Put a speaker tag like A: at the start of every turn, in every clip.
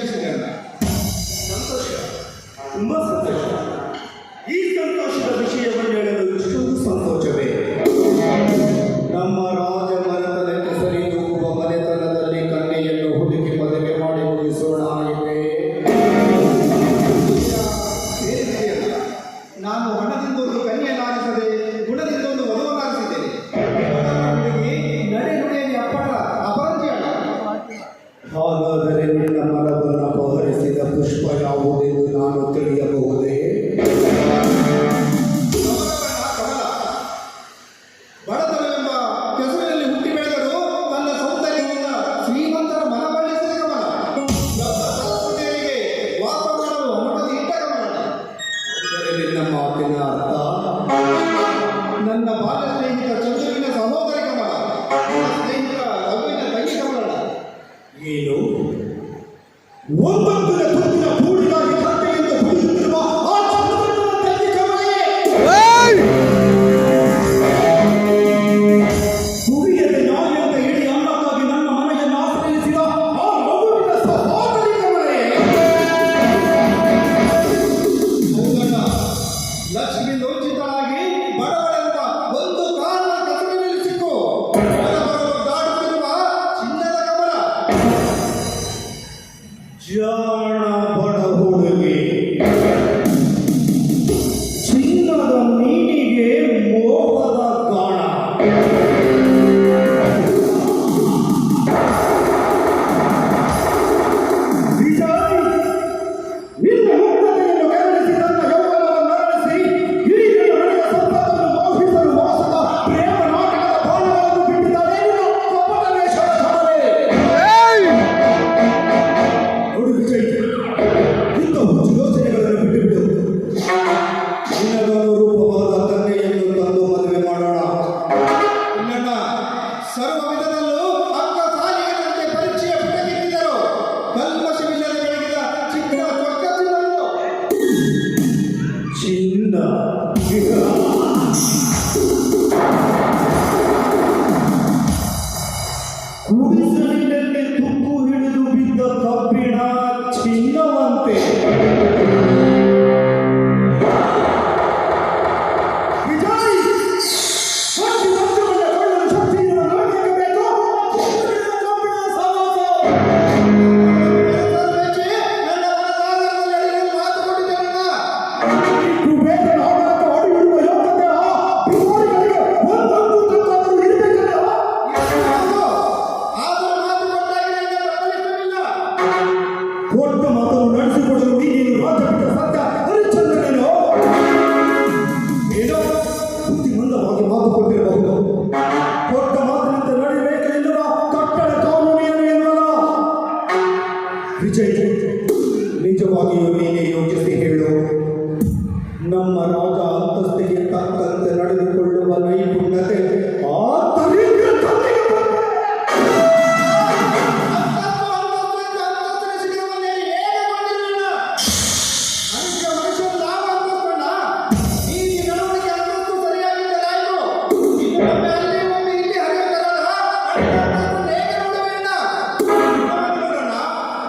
A: ಯಶಸ್ಸಿದೆ ಅಂತ. ಸಂತೋಷ, ತುಂಬಾ ಸಂತೋಷ. ಈ ಸಂತೋಷದ ವಿಷಯವನ್ನು ಹೇಳಲು ಇಷ್ಟೊಂದು ಸಂತೋಷವೇ. ನಮ್ಮ ರಾಜ ಮನೆತನಕ್ಕೆ ಸರಿದೂಗುವ ಮನೆತನದಲ್ಲಿ ಕನ್ಯೆಯನ್ನು ಹುಡುಕಿ ಮದುವೆ ಮಾಡಿ ಮುಗಿಸೋಣ ಎಂದೇ. ನಾನು ಹಣದಿಂದ ಒಂದು ಕನ್ಯೆಯನ್ನಾರಿಸದೆ ಗುಣದಿಂದ ಒಂದು ವಧುವನ್ನಾರಿಸಿದ್ದೇನೆ. ನಡೆ ನುಡಿಯಲ್ಲಿ ಅಪ್ಪಟ ಅಪರಂಜಿಯಲ್ಲ. ಹಾಗಾದರೆ ನಿನ್ನ ಮನವನ್ನು ಅಪಹರಿಸಿದ ಪುಷ್ಪ ಯಾವುದೆಂದು ನಾನು ತಿಳಿಯಬಹುದೇ? ಬಡತನವೆಂಬ ಕೆಸರಿನಲ್ಲಿ ಹುಟ್ಟಿ ಬೆಳೆದರೂ ತನ್ನ ಸೌಂದರ್ಯದಿಂದ ಶ್ರೀಮಂತರ ಮನವೊಲಿಸಿದ ಕಮಲ. ವಾಸ ಮಾಡಲು ಅನುಮತಿ ಇಟ್ಟ ಕಮಲ. ನಿನ್ನ ಮಾತಿನ ಅರ್ಥ ನನ್ನ ಬಾಲ್ಯ ಸ್ನೇಹಿತ ಚಂದ್ರುವಿನ ಸಹೋದರಿ ಕಮಲ, ಸ್ನೇಹಿತ ರಘುವಿನ ತಂಗಿ ಕಮಲ. ಏನು ಒಂಬತ್ತಿನ ತುತ್ತಿನ ಕೂಡಿಗಾಗಿ ಕತ್ತೆಯಿಂದ ಕುಡಿಯುತ್ತಿರುವ ಆ ಚಂದ್ರನ ತಂಗಿ ಕಮಲೇ? ಹುಡುಗಿಯದೆ ನಾವೆಂತ ಇಡೀ ಅನ್ನಕ್ಕಾಗಿ ನನ್ನ ಮನೆಯನ್ನು ಆಶ್ರಯಿಸಿದ ಆ ರಘುವಿನ ಸಹೋದರಿ ಕಮಲೇ? ಲಕ್ಷ್ಮಿ ವಂಚಿತಳಾಗಿ ಬಡವಳೆಂಬ ಒಂದು ಕಾರಣ ಕಸರಿನಲ್ಲಿ ಸಿಕ್ಕು ದಾಡುತ್ತಿರುವ ಚಿನ್ನದ ಕಮಲ. ಜಾಣ ಬಡ ಹುಡುಗಿ, ಚಿನ್ನದ ಮೀನಿಗೆ ಮೋಹದ ಗಾಣ. ವಿಚಾರಿ, ನಿನ್ನ ಮುಕ್ತತೆಯನ್ನು ಗಮನಿಸಿ ತನ್ನ ಯೌವನವನ್ನು ಅರಳಿಸಿ ಇಡೀ ಮನೆಯ ಸಂಪತ್ತನ್ನು ಮೋಹಿಸಲು ಮೋಸದ ಪ್ರೇಮ ನಾಟಕದ ಬಾಣಗಳನ್ನು ಬಿಟ್ಟಿದ್ದಾನೆ ನಿನ್ನ ಕಪಟ ವೇಷದ ಕಮಲೆ. ನೋಡು ವಿಜಯ್, ಇಂಥ ಹುಚ್ಚು ಯೋಚನೆಗಳನ್ನು ಬಿಟ್ಟುಬಿಡು. ನಿನಗೊಂದು ರೂಪವಾದ ಕನ್ಯೆಯನ್ನು ತಂದು ಮದುವೆ ಮಾಡೋಣ. ನಿನ್ನ ಸರ್ವ ವಿಧದಲ್ಲೂ ಅಕ್ಕ ಸಾಲಿಗರಂತೆ ಪರೀಕ್ಷೆಯ ಪುಟಕ್ಕಿಟ್ಟಿದ್ದರು. ಕಲ್ಮಶವಿಲ್ಲದೆ ಬೆಳಗಿದ ಚಿಕ್ಕ ಚೊಕ್ಕಚಿನ್ನವನ್ನು ಚಿನ್ನ ಕುಡಿಸಲಿನಲ್ಲಿ ತುಕ್ಕು ಹಿಡಿದು ಬಿದ್ದ ಕಬ್ಬಿಣ ಚಿನ್ನವಂತೆ. ವಿಜಯ್, ಒಟ್ಟು ವಸ್ತುವನ್ನು ಕೊಳ್ಳಲು ಶಕ್ತಿ ಇರುವ ನೋಡಬೇಕು. ಕಬ್ಬಿಣ ಸವಾಸ. ನನ್ನ ಮನದಾಳದಲ್ಲಿ ಅಡಿಯಲ್ಲಿ ಮಾತು ಕೊಟ್ಟಿದ್ದೇನಲ್ಲ. ಬೇರೆ ಆಡಳಿತ ಹೊಡೆಯುವ ಯೋಗ್ಯತೆ ಆ ಪಿತೂರಿಗಳಿಗೆ ಒಂದೊಂದು ತತ್ವಗಳು ಇರಬೇಕಲ್ಲ. ಆದರೂ ಮಾತು ಕೊಟ್ಟಾಗ ನನ್ನ ತಪ್ಪಲಿಸಲಿಲ್ಲ. ಕೊಟ್ಟ ಮಾತನ್ನು ನಡೆಸಿಕೊಡಲು ನೀನು ರಾಜಪೀಠ ಸತ್ಯ ಹರಿಶ್ಚಂದ್ರನೇನೋ ಏನೋ ಬುದ್ಧಿಮಂದವಾಗಿ ಮಾತು ಕೊಟ್ಟಿರಬಹುದು. ಕೊಟ್ಟ ಮಾತಿನಂತೆ ನಡೆಯಬೇಕೆನ್ನುವ ಕಟ್ಟಡ ಕಾನೂನಿಯನ್ನು ಎನ್ನುವಲ್ಲ. ವಿಜಯ್, ನಿಜವಾಗಿಯೂ ನೀನೇ ಯೋಚಿಸಿ ಹೇಳು. ನಮ್ಮ ರಾಜ ಅಂತಸ್ತಿಗೆ ತಕ್ಕಂತೆ ನಡೆದುಕೊಳ್ಳುವ ನೈಪುಣ್ಯತೆ ಆ ತಲೆಗೆ ತಂದೆಗೆ ಬಂದಿದೆ.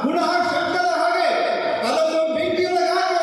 A: ಗುಣ ಶಂಕದ ಹಾಗೆ ಅದನ್ನು ಬೆಂಕಿಯೊಳಗೆ ಹಾಕಿ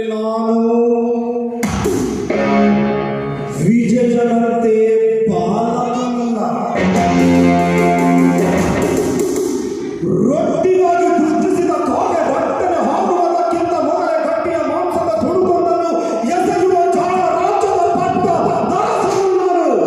A: ಸಮಯದಲ್ಲಿ ನಾನು ವಿಜಯನಂತೆ ಬಾಲಕನಲ್ಲ, ರೊಟ್ಟಿಗಾಗಿ ಸೃಷ್ಟಿಸಿದ ಕಾಗೆ ಬಟ್ಟನೆ ಹಾಕುವುದಕ್ಕಿಂತ ಮೊದಲೇ ಗಟ್ಟಿಯ ಮಾಂಸದ ತುಣುಕೊಂಡನ್ನು ಎಸೆಯುವ ಚಾಳ ರಾಜ್ಯದ ಪಟ್ಟ ನರಸನು ನಾನು.